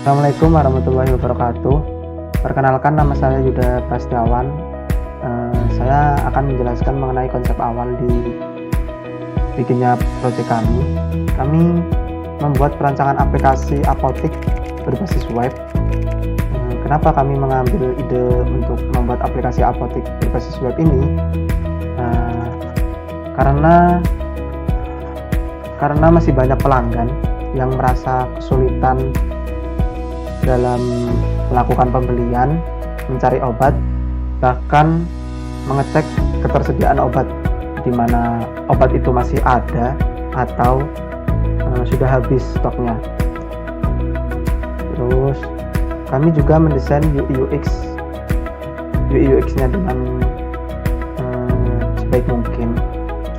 Assalamualaikum warahmatullahi wabarakatuh. Perkenalkan, nama saya Yuda Prastiawan. Saya akan menjelaskan mengenai konsep awal di bikinnya proyek kami. Kami membuat perancangan aplikasi apotik berbasis web. Kenapa kami mengambil ide untuk membuat aplikasi apotik berbasis web ini? Karena masih banyak pelanggan yang merasa kesulitan dalam melakukan pembelian, mencari obat, bahkan mengecek ketersediaan obat, di mana obat itu masih ada atau sudah habis stoknya. Terus kami juga mendesain UI/UX-nya dengan sebaik mungkin.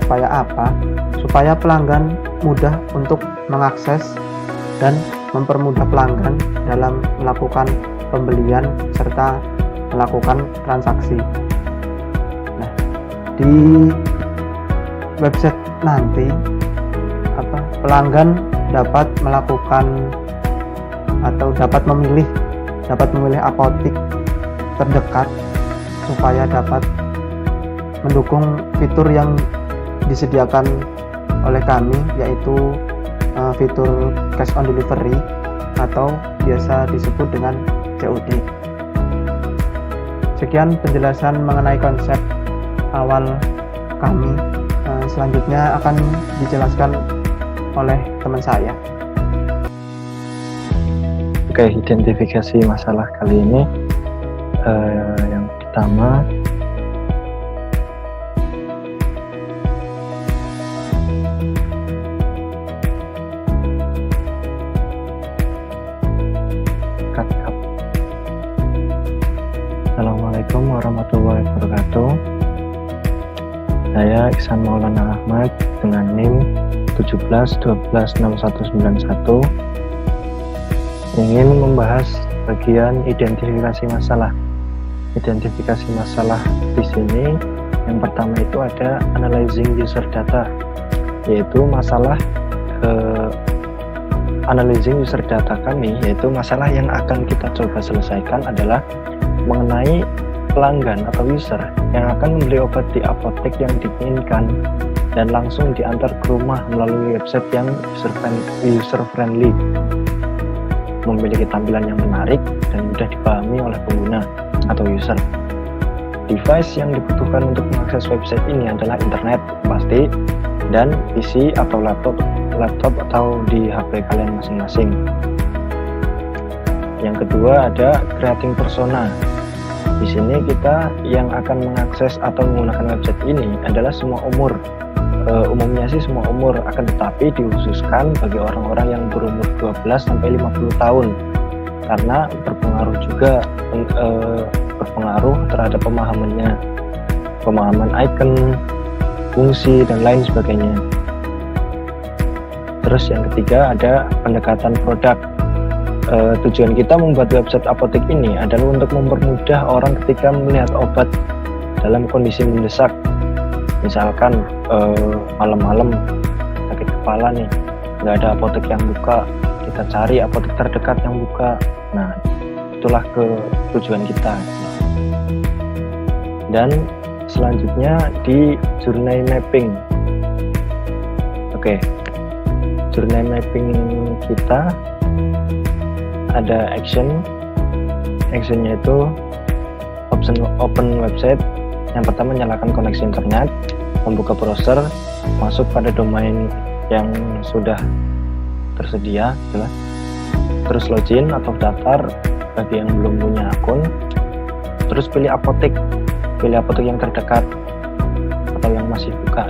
Supaya apa? Supaya pelanggan mudah untuk mengakses dan mempermudah pelanggan dalam melakukan pembelian serta melakukan transaksi. Nah, di website nanti pelanggan dapat melakukan atau dapat memilih apotik terdekat supaya dapat mendukung fitur yang disediakan oleh kami, yaitu fitur cash on delivery atau biasa disebut dengan COD. Sekian penjelasan mengenai konsep awal kami. Selanjutnya akan dijelaskan oleh teman saya. Oke, identifikasi masalah kali ini yang pertama, Assalamualaikum warahmatullahi wabarakatuh. Saya Ihsan Maulana Ahmad dengan NIM 17126191 ingin membahas bagian identifikasi masalah. Identifikasi masalah di sini yang pertama itu ada analyzing user data, yaitu masalah analyzing user data kami, yaitu masalah yang akan kita coba selesaikan adalah mengenai pelanggan atau user yang akan membeli obat di apotek yang diinginkan dan langsung diantar ke rumah melalui website yang user friendly, memiliki tampilan yang menarik dan mudah dipahami oleh pengguna atau user. Device yang dibutuhkan untuk mengakses website ini adalah internet pasti, dan PC atau laptop atau di HP kalian masing-masing. Yang kedua ada creating persona. Di sini kita yang akan mengakses atau menggunakan website ini adalah semua umur. Umumnya sih semua umur, akan tetapi dikhususkan bagi orang-orang yang berumur 12 sampai 50 tahun. Karena berpengaruh terhadap pemahaman icon, fungsi dan lain sebagainya. Terus yang ketiga ada pendekatan produk. Tujuan kita membuat website apotek ini adalah untuk mempermudah orang ketika melihat obat dalam kondisi mendesak. Misalkan malam-malam sakit kepala nih, nggak ada apotek yang buka, kita cari apotek terdekat yang buka. Nah, itulah tujuan kita. Dan selanjutnya di journey mapping. Oke, journey mapping kita ada actionnya itu open website. Yang pertama, nyalakan koneksi internet, membuka browser, masuk pada domain yang sudah tersedia, terus login atau daftar bagi yang belum punya akun, terus pilih apotek yang terdekat atau yang masih buka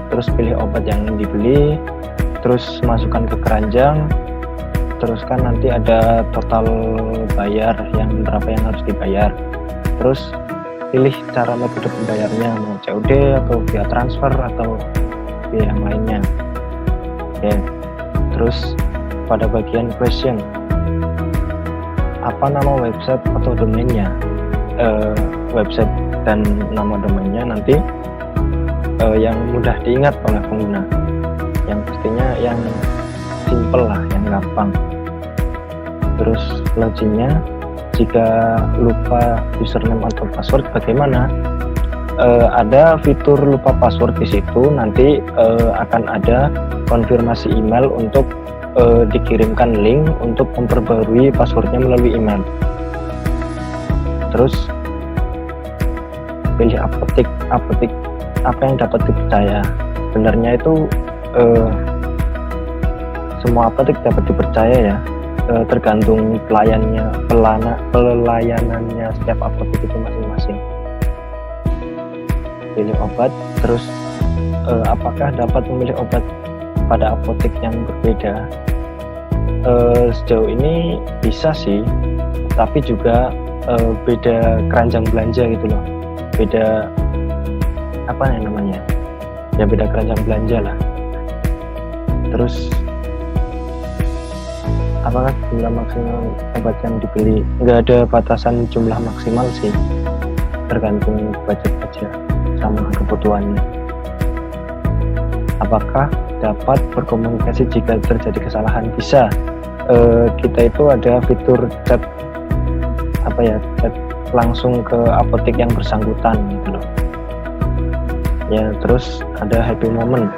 terus pilih obat yang dibeli, terus masukkan ke keranjang. Terus kan nanti ada total bayar yang berapa yang harus dibayar. Terus pilih cara metode pembayarnya, mau COD atau via transfer atau via yang lainnya. Oke. Terus pada bagian question, apa nama website atau domainnya? Website dan nama domainnya nanti yang mudah diingat oleh pengguna, yang pastinya yang simple lah, yang gampang. Terus loginnya, jika lupa username atau password bagaimana? Ada fitur lupa password di situ, nanti akan ada konfirmasi email untuk dikirimkan link untuk memperbarui passwordnya melalui email. Terus pilih apotek apa yang dapat dipercaya. Sebenarnya itu semua apotek dapat dipercaya ya, tergantung pelayanannya setiap apotek itu masing-masing. Pilih obat, terus apakah dapat memilih obat pada apotek yang berbeda? Sejauh ini bisa sih, tapi juga beda keranjang belanja gitu loh, beda apa namanya ya, beda keranjang belanja lah. Terus apakah jumlah maksimal obat yang dibeli? Nggak ada batasan jumlah maksimal sih, tergantung budget aja sama kebutuhannya. Apakah dapat berkomunikasi jika terjadi kesalahan? Bisa. Kita itu ada fitur chat chat langsung ke apotek yang bersangkutan gitu loh ya. Terus ada happy moment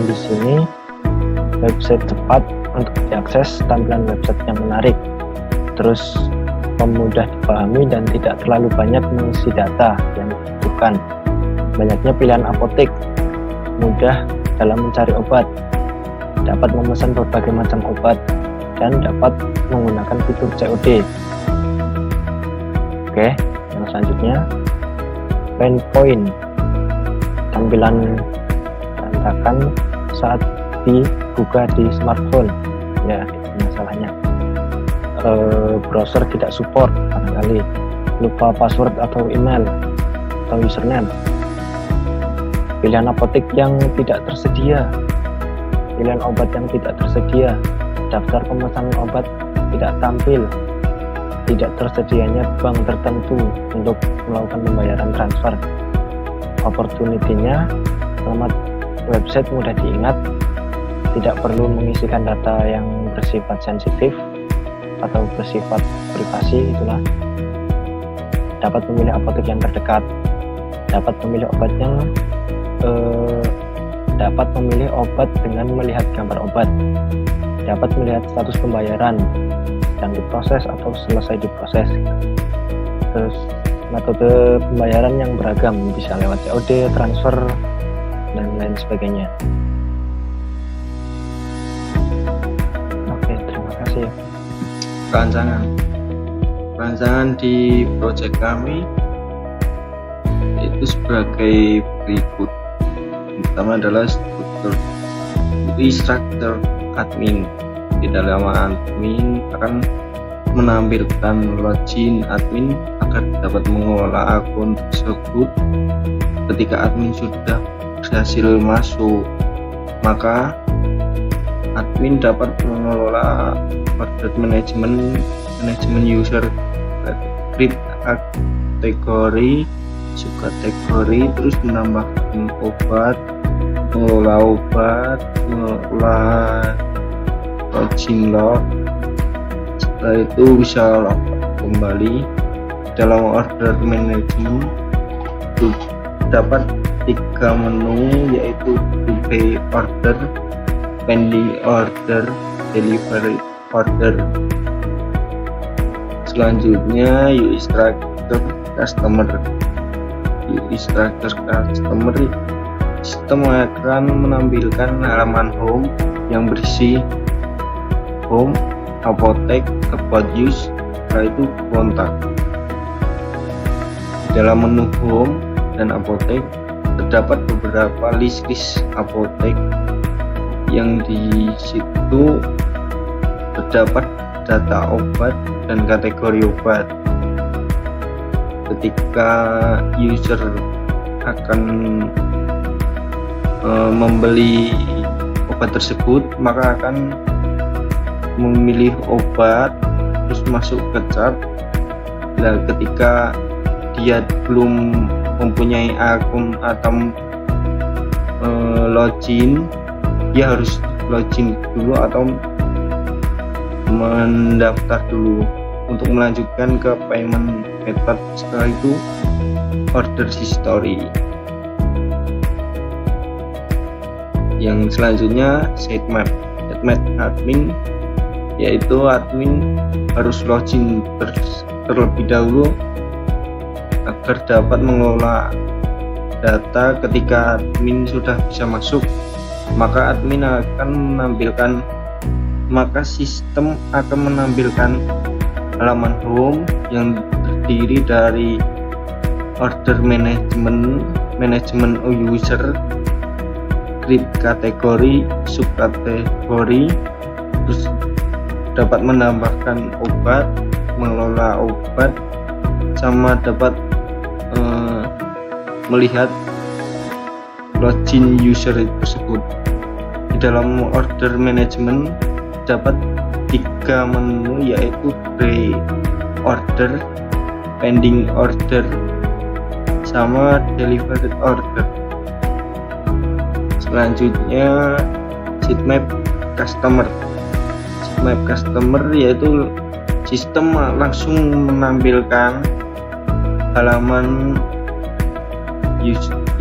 di sini, website cepat untuk diakses, tampilan website yang menarik, terus mudah dipahami dan tidak terlalu banyak mengisi data yang dibutuhkan, banyaknya pilihan apotek, mudah dalam mencari obat, dapat memesan berbagai macam obat, dan dapat menggunakan fitur COD. Oke, yang selanjutnya pain point, tampilan berantakan saat dibuka di smartphone ya, itu masalahnya. Browser tidak support barangkali, lupa password atau email atau username, pilihan apotek yang tidak tersedia, pilihan obat yang tidak tersedia, daftar pemesanan obat tidak tampil, tidak tersedianya bank tertentu untuk melakukan pembayaran transfer. Opportunity-nya, alamat website mudah diingat, tidak perlu mengisikan data yang bersifat sensitif atau bersifat privasi itulah. Dapat memilih apotek yang terdekat, dapat memilih obat dengan melihat gambar obat, dapat melihat status pembayaran, sedang diproses atau selesai diproses. Terus metode pembayaran yang beragam, bisa lewat COD, transfer, dan lain sebagainya. Oke, terima kasih. Rancangan di proyek kami itu sebagai berikut. Yang pertama adalah struktur admin. Di dalam admin akan menampilkan login admin agar dapat mengelola akun tersebut. Ketika admin sudah berhasil masuk, maka admin dapat mengelola order manajemen user, create kategori, subkategori, terus menambahkan obat, mengelola login log. Setelah itu bisa kembali dalam order management. Dapat 3 menu, yaitu to pay order, pending order, delivery order. Selanjutnya UI structure customer. Sistem akan menampilkan halaman home yang berisi home, apotek, about use, setelah itu kontak. Dalam menu home dan apotek terdapat beberapa list apotek yang di situ terdapat data obat dan kategori obat. Ketika user akan membeli obat tersebut, maka akan memilih obat terus masuk ke chart. Nah, ketika dia belum mempunyai akun atau login, dia harus login dulu atau mendaftar dulu untuk melanjutkan ke payment method. Setelah itu order history. Yang selanjutnya sitemap admin, yaitu admin harus login terlebih dahulu agar dapat mengelola data. Ketika admin sudah bisa masuk, maka sistem akan menampilkan halaman home yang terdiri dari order manajemen user, grid kategori, subkategori, terus dapat menambahkan obat, mengelola obat, sama dapat melihat login user tersebut. Di dalam order management dapat 3 menu, yaitu pre-order, pending order, sama delivered order. Selanjutnya sitemap customer. Sitemap customer yaitu sistem langsung menampilkan halaman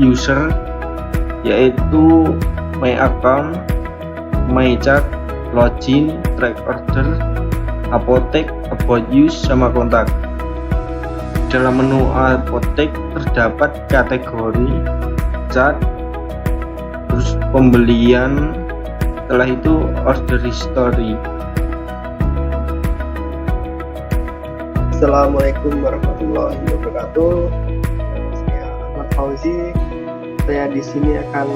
user, yaitu my account, my chart, login, track order, apotek, about use, sama kontak. Dalam menu apotek terdapat kategori, chart, terus pembelian, setelah itu order history. Assalamualaikum warahmatullahi wabarakatuh. Saya Ahmad Fauzi. Saya di sini akan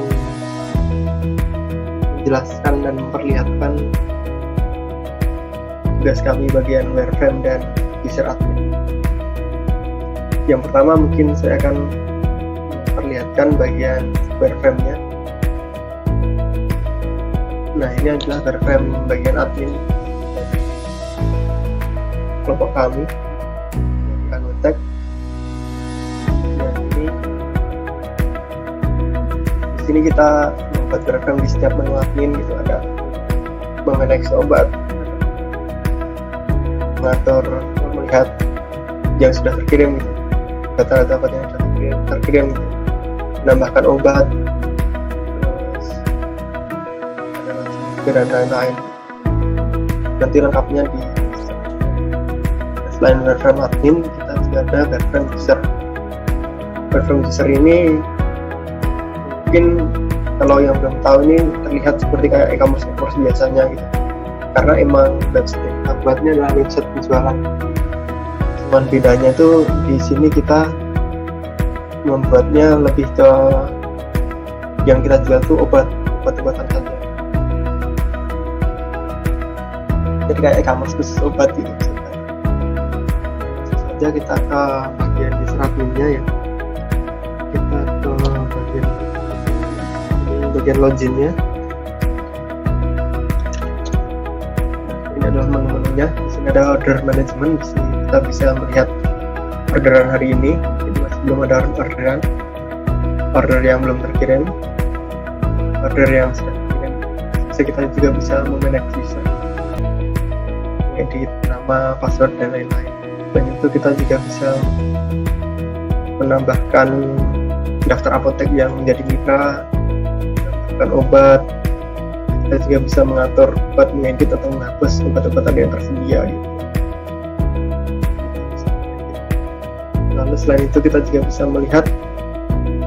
menjelaskan dan memperlihatkan tugas kami bagian wireframe dan user admin. Yang pertama mungkin saya akan memperlihatkan bagian wireframe-nya. Nah, ini adalah wireframe bagian admin kelompok kami yang Angotek. Nah, ini di sini kita membuat wireframe di setiap menu admin gitu. Ada memanage obat, mengatur, melihat yang sudah terkirim gitu, data-data obat yang sudah terkirim gitu, menambahkan obat, dan lain-lain. Nanti lengkapnya di selain wireframe admin, kita juga ada wireframe user. Wireframe user ini mungkin kalau yang belum tahu ini terlihat seperti kayak e-commerce biasanya gitu, karena emang website buatnya adalah website penjualan. Cuman bedanya tuh di sini kita membuatnya lebih ke yang kita jual tuh obat-obatan saja. Jadi kayak e-commerce khusus obat gitu. Langsung saja kita ke bagian user adminnya ya. Kita ke bagian loginnya. Ini adalah menu-menunya. Di sini ada order management. Di sini kita bisa melihat orderan hari ini. Jadi masih belum ada orderan. Order yang belum terkirim. Order yang sudah terkirim. Bisa kita juga bisa memanage user, edit nama, password, dan lain-lain. Dan itu kita juga bisa menambahkan daftar apotek yang menjadi mitra, menambahkan obat. Kita juga bisa mengatur obat, mengedit atau menghapus obat-obatan yang tersedia gitu. Lalu selain itu kita juga bisa melihat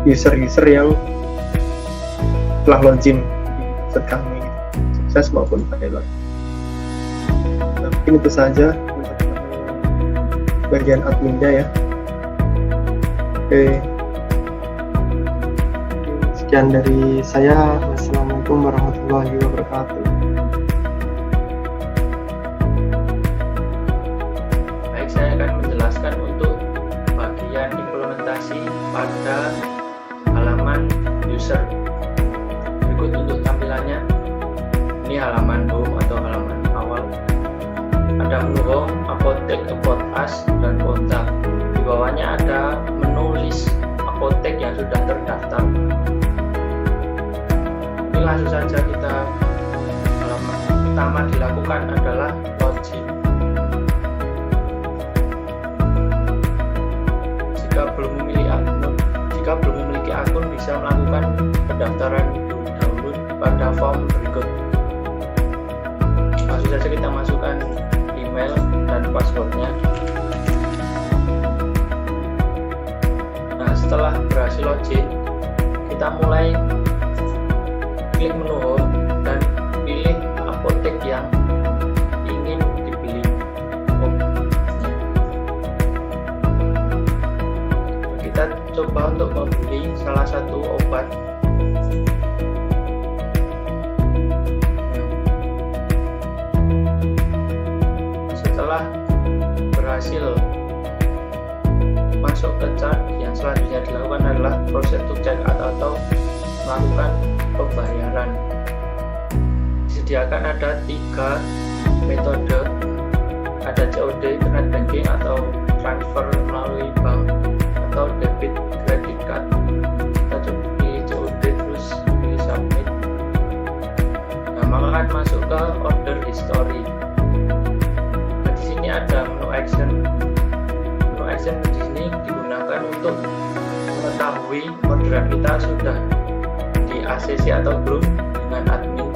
user-user yang telah login di website kami gitu, sukses maupun failure. Mungkin itu saja untuk bagian adminnya ya. Oke, sekian dari saya. Wassalamualaikum warahmatullahi wabarakatuh. Baik, saya akan menjelaskan untuk bagian implementasi pada halaman user. Berikut untuk tampilannya. Ini halaman home atau halaman awal. Ada menu home, apotek, about us, dan kontak. Di bawahnya ada menu list apotek yang sudah terdaftar. Ini langsung saja kita halaman pertama dilakukan adalah login. pada form berikut. Langsung saja kita masukkan email dan passwordnya. Nah, setelah berhasil login, kita mulai klik menu home dan pilih apotek yang ingin dibeli. Kita coba untuk membeli salah satu obat. Setelah berhasil masuk ke chart, yang selanjutnya dilakukan adalah proses to check out atau melakukan pembayaran. Disediakan ada 3 metode, ada COD, internet banking, atau transfer melalui bank, atau debit credit card. Kita coba pilih COD, terus pilih submit. Nah, maka akan masuk ke order history. Nah, di sini ada menu action. Menu action di sini digunakan untuk mengetahui orderan kita sudah di ACC atau belum dengan admin